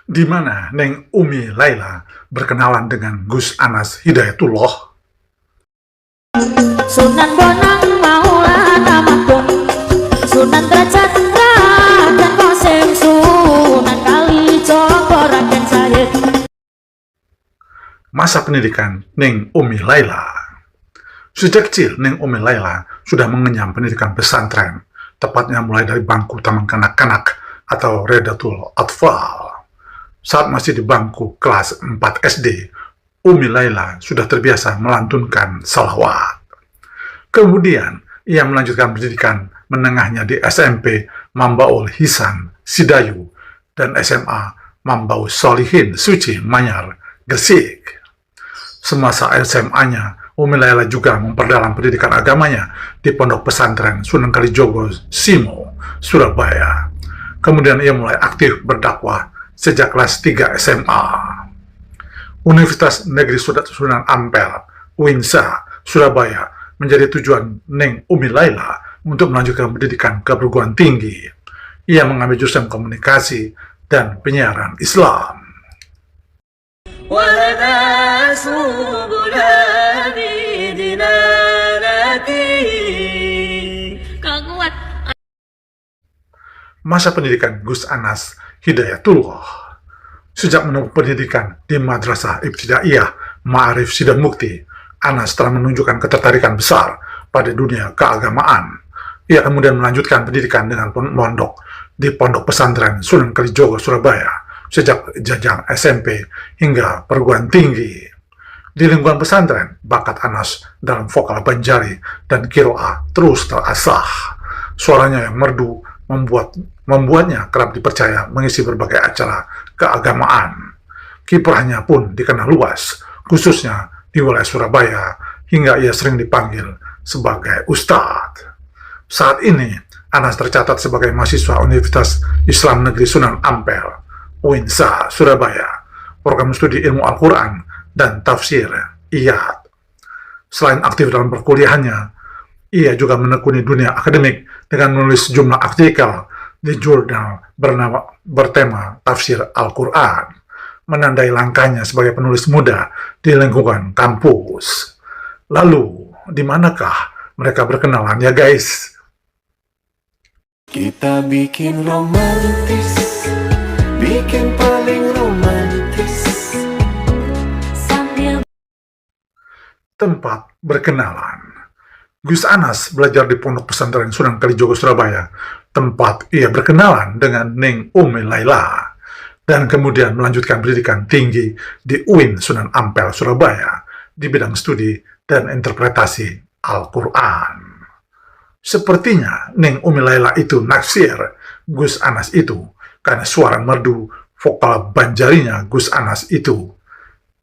di mana Neng Umi Laila berkenalan dengan Gus Anas Hidayatullah. Sunan Bonang Maulana Makmum, Sunan Derajat Raden Qasim, Sunan Kalijogo Raden Syahid. Masa pendidikan Neng Umi Laila. Sejak kecil, Neng Umi Laila sudah mengenyam pendidikan pesantren, tepatnya mulai dari bangku taman kanak-kanak atau Redatul Atfal. Saat masih di bangku kelas 4 SD, Umi Laila sudah terbiasa melantunkan salawat. Kemudian, ia melanjutkan pendidikan menengahnya di SMP Mambaul Hisan, Sidayu, dan SMA Mambaul Solihin, Suci, Manyar, Gresik. Semasa SMA-nya, Umi Laila juga memperdalam pendidikan agamanya di Pondok Pesantren Sunan Kalijogo Simo, Surabaya. Kemudian ia mulai aktif berdakwah sejak kelas 3 SMA. Universitas Negeri Sunan Ampel, UINSA, Surabaya menjadi tujuan Neng Umi Laila untuk melanjutkan pendidikan ke perguruan tinggi. Ia mengambil jurusan komunikasi dan penyiaran Islam. Masa pendidikan Gus Anas Hidayatullah. Sejak menempuh pendidikan di Madrasah Ibtidaiyah Ma'arif Sidang Mukti, Anas telah menunjukkan ketertarikan besar pada dunia keagamaan. Ia kemudian melanjutkan pendidikan dengan pondok di Pondok Pesantren Sunan Kalijogo, Surabaya, sejak jenjang SMP hingga perguruan tinggi. Di lingkungan pesantren, bakat Anas dalam vokal Banjari dan Qiraah terus terasah. Suaranya yang merdu membuatnya kerap dipercaya mengisi berbagai acara keagamaan. Kiprahnya pun dikenal luas, khususnya di wilayah Surabaya, hingga ia sering dipanggil sebagai Ustadz. Saat ini, Anas tercatat sebagai mahasiswa Universitas Islam Negeri Sunan Ampel, UINSA, Surabaya, program studi ilmu Al-Quran dan tafsir IAT. Selain aktif dalam perkuliahannya, ia juga menekuni dunia akademik dengan menulis sejumlah artikel di jurnal bertema tafsir Al-Quran, menandai langkahnya sebagai penulis muda di lingkungan kampus. Lalu, di manakah mereka berkenalan ya guys? Kita bikin romantis, bikin paling romantis. Tempat berkenalan. Gus Anas belajar di Pondok Pesantren Sunan Kalijogo, Surabaya, tempat ia berkenalan dengan Neng Umi Laila, dan kemudian melanjutkan pendidikan tinggi di UIN Sunan Ampel, Surabaya, di bidang studi dan interpretasi Al-Quran. Sepertinya Neng Umi Laila itu naksir Gus Anas itu, karena suara merdu vokal Banjarinya Gus Anas itu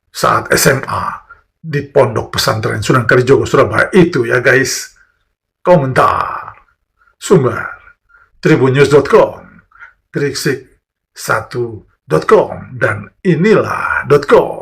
saat SMA di Pondok Pesantren Sunan Kalijogo, Surabaya itu ya guys. Komentar sumber tribunnews.com, gresik1.com, dan inilah.com.